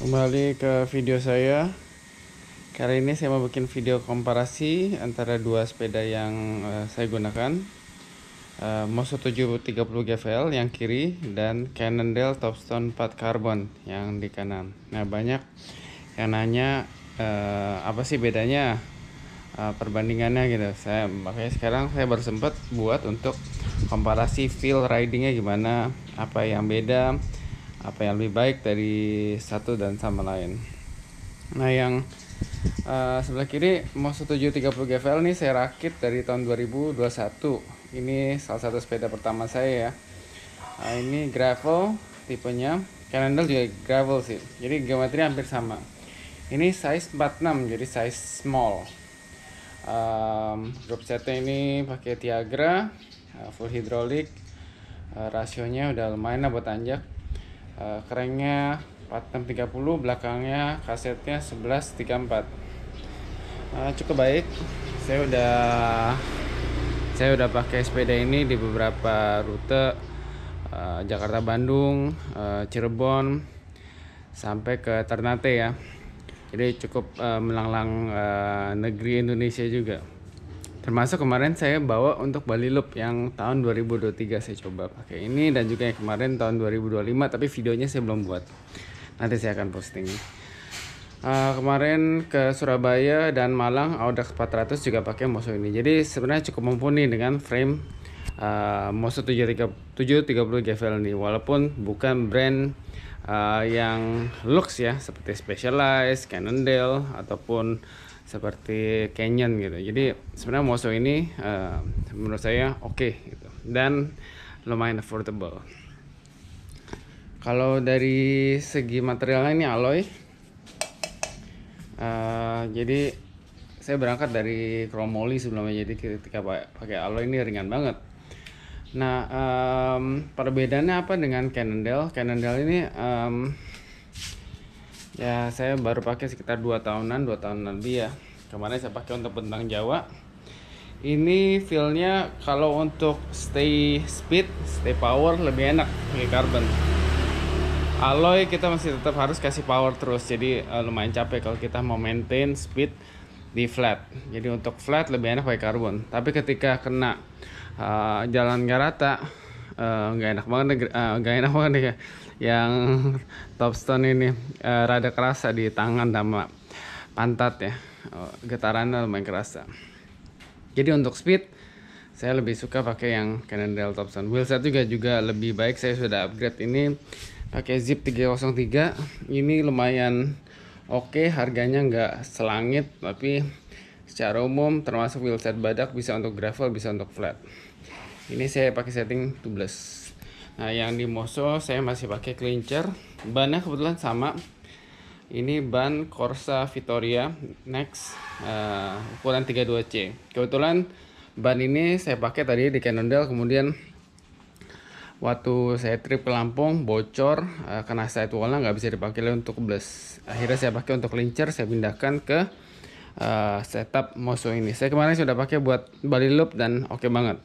Kembali ke video saya. Kali ini saya mau bikin video komparasi antara dua sepeda yang saya gunakan, Moso 730 GVL yang kiri dan Cannondale Topstone 4 Carbon yang di kanan. Nah, banyak yang nanya apa sih bedanya, perbandingannya gitu. Makanya sekarang saya baru sempat buat untuk komparasi feel ridingnya gimana, apa yang beda, apa yang lebih baik dari satu dan sama lain. Nah, yang sebelah kiri Moso 730 GVL ini saya rakit dari tahun 2021. Ini salah satu sepeda pertama saya ya. Ini gravel tipenya, Cannondale juga gravel sih. Jadi geometri hampir sama. Ini size 46, jadi size small. Group setnya ini pakai Tiagra, full hidrolik. Rasionya udah lumayan lah buat tanjak. Kerennya 4630, belakangnya kasetnya 1134. Cukup baik. Saya udah pakai sepeda ini di beberapa rute, Jakarta Bandung, Cirebon sampai ke Ternate ya. Jadi cukup melanglang negeri Indonesia juga. Termasuk kemarin saya bawa untuk Bali Loop yang tahun 2023 saya coba pakai ini, dan juga yang kemarin tahun 2025, tapi videonya saya belum buat. Nanti saya akan posting. Kemarin ke Surabaya dan Malang Audax 400 juga pakai Moso ini. Jadi sebenarnya cukup mumpuni dengan frame Moso 730 GVL ini, walaupun bukan brand yang lux ya, seperti Specialized, Cannondale ataupun seperti Canyon gitu. Jadi sebenarnya Moso ini menurut saya oke gitu, dan lumayan affordable. Kalau dari segi materialnya ini alloy. Jadi saya berangkat dari chromoly sebelumnya, jadi ketika pakai alloy ini ringan banget. Nah, perbedaannya apa dengan Cannondale? Cannondale ini ya saya baru pakai sekitar 2 tahunan lebih ya. Kemarin saya pakai untuk bentang Jawa. Ini feelnya kalau untuk stay speed, stay power lebih enak pakai carbon. Alloy kita masih tetap harus kasih power terus, jadi lumayan capek kalau kita mau maintain speed di flat. Jadi untuk flat lebih enak pakai carbon. Tapi ketika kena jalan nggak rata, nggak enak banget ya. Yang Topstone ini rada kerasa di tangan sama pantat ya, getarannya lumayan kerasa. Jadi untuk speed saya lebih suka pakai yang Cannondale Topstone. Wheelset juga lebih baik, saya sudah upgrade ini pakai Zip 303. Ini lumayan oke, harganya nggak selangit, tapi secara umum termasuk wheelset badak, bisa untuk gravel, bisa untuk flat. Ini saya pakai setting tubeless. Nah, yang di Moso saya masih pakai clincher. Bannya kebetulan sama. Ini ban Corsa Vittoria Next, ukuran 32C. Kebetulan ban ini saya pakai tadi di Cannondale, kemudian waktu saya trip ke Lampung bocor, kena sidewallnya nggak bisa dipakai lagi untuk blast. Akhirnya saya pakai untuk clincher, saya pindahkan ke setup Moso ini. Saya kemarin sudah pakai buat Bali Loop dan oke banget.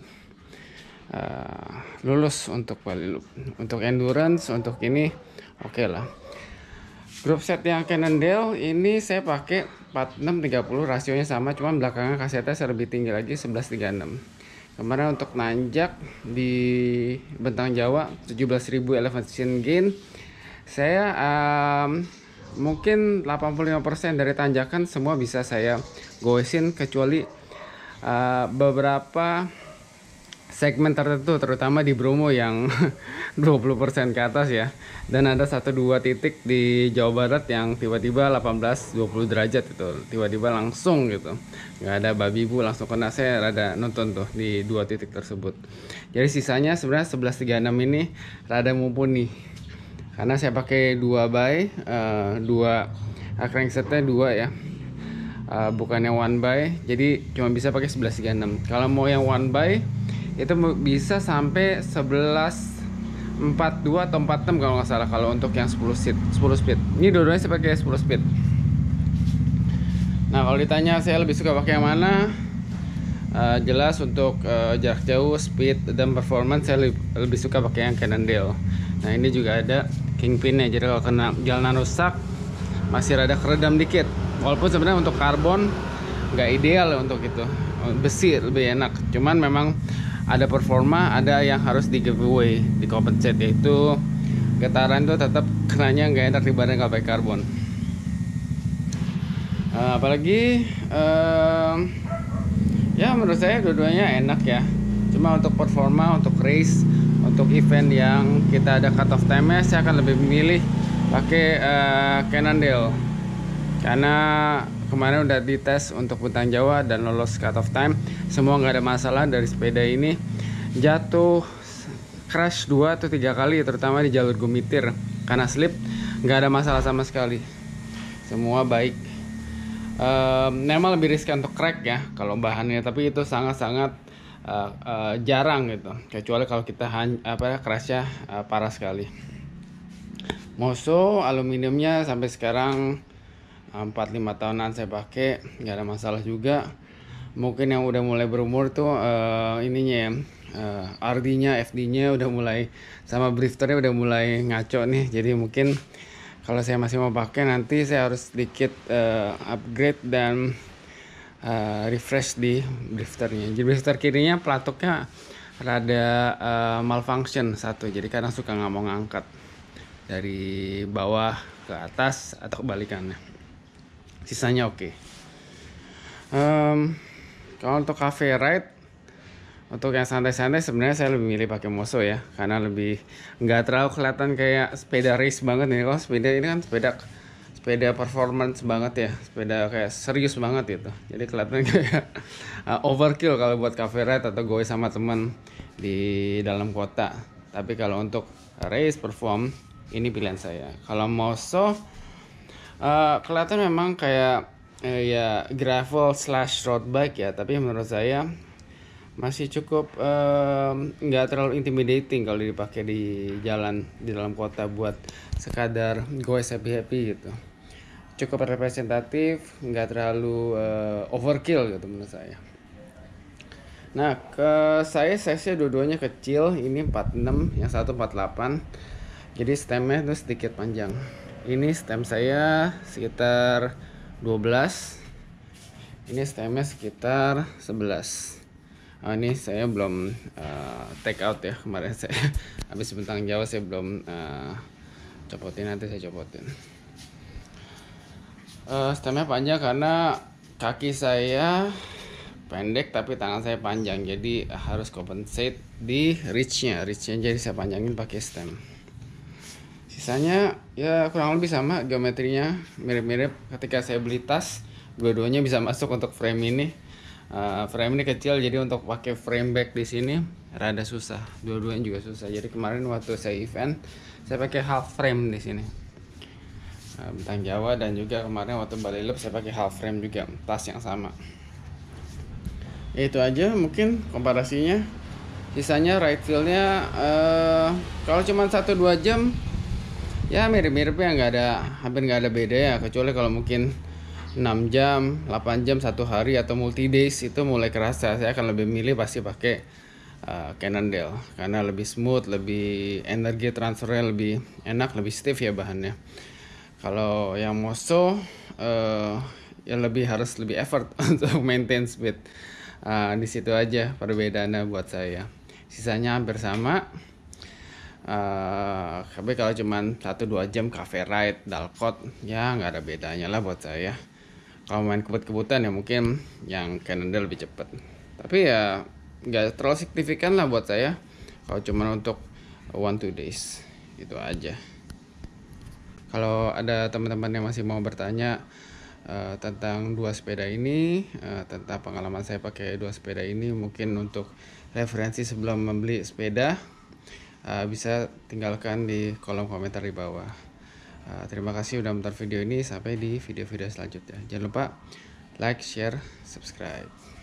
Lulus untuk Bali Loop. Untuk endurance, untuk ini oke lah. Group set yang Cannondale ini saya pakai 4630, rasionya sama, cuman belakangnya kasetnya saya lebih tinggi lagi, 1136. Kemarin untuk nanjak di bentang Jawa 17.000 elevation gain, saya mungkin 85% dari tanjakan semua bisa saya goesin, kecuali beberapa segmen tertentu, terutama di Bromo yang 20% ke atas ya. Dan ada 1-2 titik di Jawa Barat yang tiba-tiba 18-20 derajat itu, tiba-tiba langsung gitu, nggak ada babi bu, langsung kena. Saya rada nonton tuh di 2 titik tersebut. Jadi sisanya sebenarnya 1136 ini rada mumpuni, karena saya pakai 2 by, 2 cranksetnya 2 ya, bukannya 1 by, jadi cuma bisa pakai 1136. Kalau mau yang 1 by itu bisa sampai 1142 atau 46 kalau nggak salah, kalau untuk yang 10 speed. Ini dua-duanya saya pakai 10 speed. Nah, kalau ditanya saya lebih suka pakai yang mana, jelas untuk jarak jauh, speed dan performance saya lebih suka pakai yang Cannondale. Nah, ini juga ada kingpinnya, jadi kalau kena jalanan rusak masih rada keredam dikit. Walaupun sebenarnya untuk karbon nggak ideal ya untuk itu, besi lebih enak. Cuman memang ada performa, ada yang harus di giveaway, di compensate, yaitu getaran itu tetap kenanya nggak enak dibanding nggak pakai karbon. Apalagi ya menurut saya dua-duanya enak ya. Cuma untuk performa, untuk race, untuk event yang kita ada cut off time-nya, saya akan lebih memilih pakai Cannondale, karena kemarin udah dites untuk Bentang Jawa dan lolos cut off time, semua nggak ada masalah dari sepeda ini. Jatuh crash 2 atau 3 kali, terutama di jalur Gumitir karena slip, nggak ada masalah sama sekali, semua baik. Memang lebih riskan untuk crack ya kalau bahannya, tapi itu sangat-sangat jarang gitu, kecuali kalau kita crashnya parah sekali. Moso aluminiumnya sampai sekarang 4-5 tahunan saya pakai, nggak ada masalah juga. Mungkin yang udah mulai berumur tuh ininya ya, RD-nya, FD-nya udah mulai, sama drifternya udah mulai ngaco nih. Jadi mungkin kalau saya masih mau pakai, nanti saya harus sedikit upgrade dan refresh di drifternya. Jadi drifter kirinya pelatuknya rada malfunction satu, jadi kadang suka nggak mau ngangkat dari bawah ke atas atau kebalikannya. Sisanya oke. Kalau untuk cafe ride, untuk yang santai-santai sebenarnya saya lebih milih pakai Moso ya, karena lebih nggak terlalu kelihatan kayak sepeda race banget nih. Kalau sepeda ini kan sepeda performance banget ya, sepeda kayak serius banget gitu. Jadi kelihatan kayak overkill kalau buat cafe ride atau goes sama teman di dalam kota. Tapi kalau untuk race perform, ini pilihan saya. Kalau Moso kelihatan memang kayak ya gravel / road bike ya, tapi menurut saya masih cukup nggak terlalu intimidating kalau dipakai di jalan di dalam kota buat sekadar goes happy gitu. Cukup representatif, nggak terlalu overkill gitu menurut saya. Nah, ke saya size-nya dua-duanya kecil, ini 46, yang satu 48. Jadi stemnya itu sedikit panjang. Ini stem saya sekitar 12. Ini stemnya sekitar 11. Ini saya belum take out ya, kemarin saya habis Bentang Jawa saya belum copotin, nanti saya copotin. Stemnya panjang karena kaki saya pendek tapi tangan saya panjang, jadi harus compensate di reachnya, jadi saya panjangin pakai stem. Sisanya ya kurang lebih sama, geometrinya mirip-mirip. Ketika saya beli tas, dua-duanya bisa masuk untuk frame ini. Frame ini kecil, jadi untuk pakai frame back di sini rada susah. Dua-duanya juga susah. Jadi kemarin waktu saya event, saya pakai half frame di sini. Bentang Jawa, dan juga kemarin waktu Bali Loop saya pakai half frame juga, tas yang sama. Itu aja mungkin komparasinya. Sisanya ride feel-nya kalau cuma 1-2 jam ya mirip-mirip ya, hampir nggak ada beda ya, kecuali kalau mungkin 6 jam, 8 jam satu hari atau multi days itu mulai kerasa. Saya akan lebih milih pasti pakai Cannondale karena lebih smooth, lebih energi transfernya lebih enak, lebih stiff ya bahannya. Kalau yang Moso ya harus lebih effort untuk maintain speed. Di situ aja perbedaannya buat saya. Sisanya hampir sama. Tapi kalau cuman 1-2 jam cafe ride, dalcott ya nggak ada bedanya lah buat saya. Kalau main kebut-kebutan ya mungkin yang Cannondale lebih cepet. Tapi ya nggak terlalu signifikan lah buat saya. Kalau cuman untuk 1-2 days itu aja. Kalau ada teman-teman yang masih mau bertanya tentang dua sepeda ini, tentang pengalaman saya pakai dua sepeda ini, mungkin untuk referensi sebelum membeli sepeda, bisa tinggalkan di kolom komentar di bawah. Terima kasih udah menonton video ini, sampai di video-video selanjutnya. Jangan lupa like, share, subscribe.